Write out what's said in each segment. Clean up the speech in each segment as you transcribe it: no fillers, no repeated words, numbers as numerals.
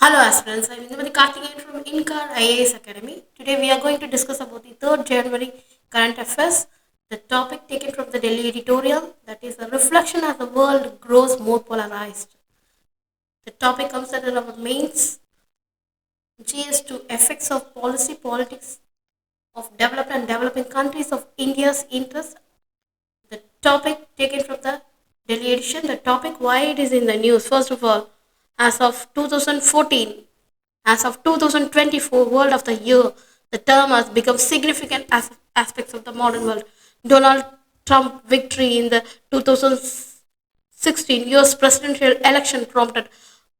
Hello aspirants, I am Karthikeyan from Inkar IAS Academy. Today we are going to discuss about the 3rd January current affairs. The topic taken from the Delhi editorial, that is a reflection as the world grows more polarized. The topic comes under our mains GS2 effects of policy politics of developed and developing countries of India's interest. The topic taken from the Delhi edition, the topic why it is in the news. First of all, as of 2014, as of 2024 World of the Year, the term has become significant aspects of the modern world. Donald Trump victory in the 2016 US presidential election prompted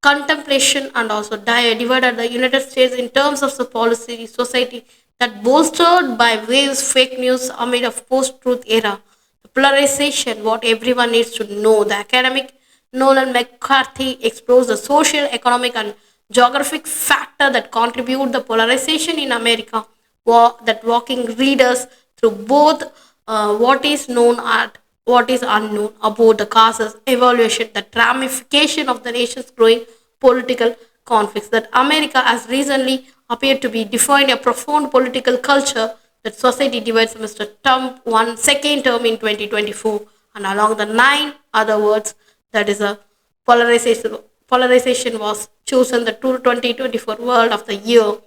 contemplation and also divided the United States in terms of the policy society that bolstered by waves fake news amid a post-truth era. The polarization, what everyone needs to know. The academic Nolan McCarthy explores the social, economic, and geographic factor that contribute the polarization in America, that walking readers through both what is known and what is unknown about the causes, evaluation, the ramification of the nation's growing political conflicts. That America has recently appeared to be defined a profound political culture that society divides. Mr. Trump won second term in 2024, and along the 9 other words, that is a polarization was chosen the 2024 World of the Year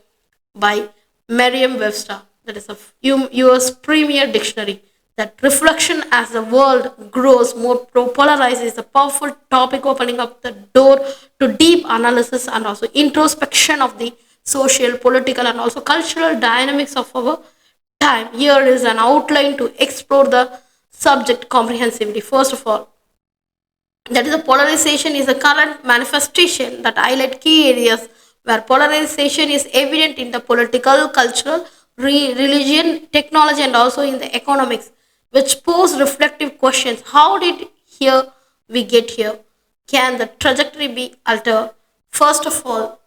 by Merriam-Webster, that is a US premier dictionary. That reflection as the world grows more polarized is a powerful topic, opening up the door to deep analysis and also introspection of the social, political, and also cultural dynamics of our time. Here is an outline to explore the subject comprehensively. First of all, that is, a polarization is a current manifestation that highlight key areas where polarization is evident in the political, cultural, religion, technology, and also in the economics, which pose reflective questions. How did here we get here? Can the trajectory be altered? First of all,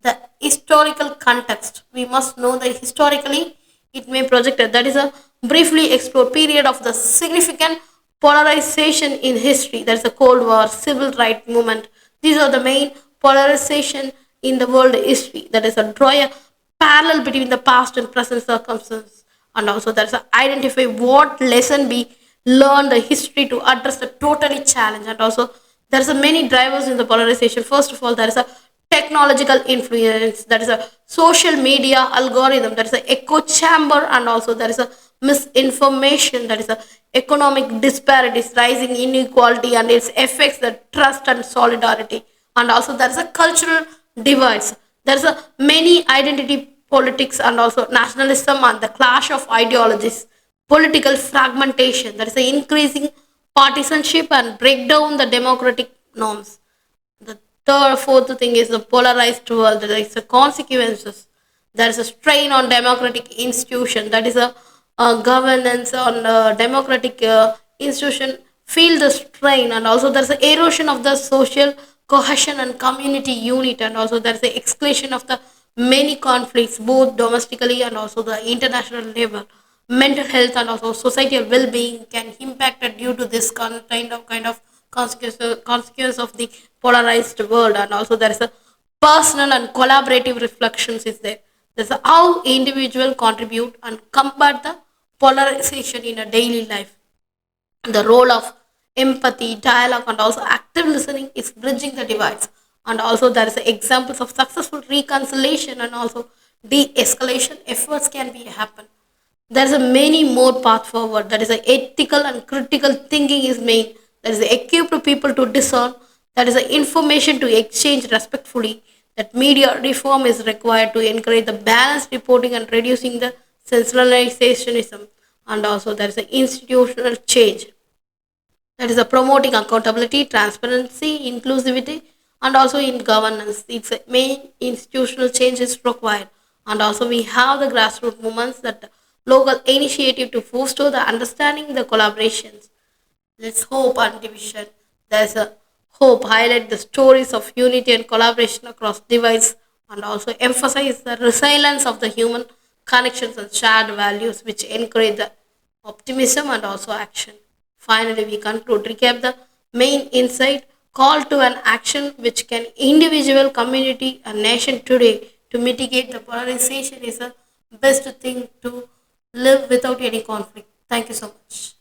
the historical context. We must know that historically it may projected. That is a briefly explore period of the significant polarization in history. That is the Cold War, civil rights movement. These are the main polarization in the world history. That is a draw a parallel between the past and present circumstances, and also there is a identify what lesson be learned the history to address the totally challenge, and also there is a many drivers in the polarization. First of all, there is a technological influence, that is a social media algorithm, that is a echo chamber, and also there is a misinformation, that is a economic disparities, rising inequality and its effects, the trust and solidarity, and also there is a cultural divides. There is a many identity politics and also nationalism and the clash of ideologies, political fragmentation, there is a increasing partisanship and break down the democratic norms. The fourth thing is the polarized world. There is a consequences. There is a strain on democratic institution. That is a governance on democratic institution feel the strain, and also there is an erosion of the social cohesion and community unit, and also there is an escalation of the many conflicts both domestically and also the international level. Mental health and also societal well-being can impact due to this kind of consequence of the polarized world, and also there is a personal and collaborative reflections is there. There's a how individual contribute and combat the polarization in a daily life. The role of empathy, dialogue, and also active listening is bridging the divides. And also there is examples of successful reconciliation and also de-escalation efforts can be happen. There is a many more path forward. That is a ethical and critical thinking is main. There is a equipped people to discern. That is a information to exchange respectfully. That media reform is required to encourage the balanced reporting and reducing the sensationalism. And also there is an institutional change, that is a promoting accountability, transparency, inclusivity, and also in governance. It's a main institutional change is required, and also we have the grassroots movements, that local initiative to foster the understanding, the collaborations. Let's hope and division. There's a hope highlight the stories of unity and collaboration across divides, and also emphasize the resilience of the human connections and shared values, which encourage the optimism and also action. Finally, we conclude recap the main insight. call to an action which can individual, community, and nation today to mitigate the polarization is the best thing to live without any conflict. Thank you so much.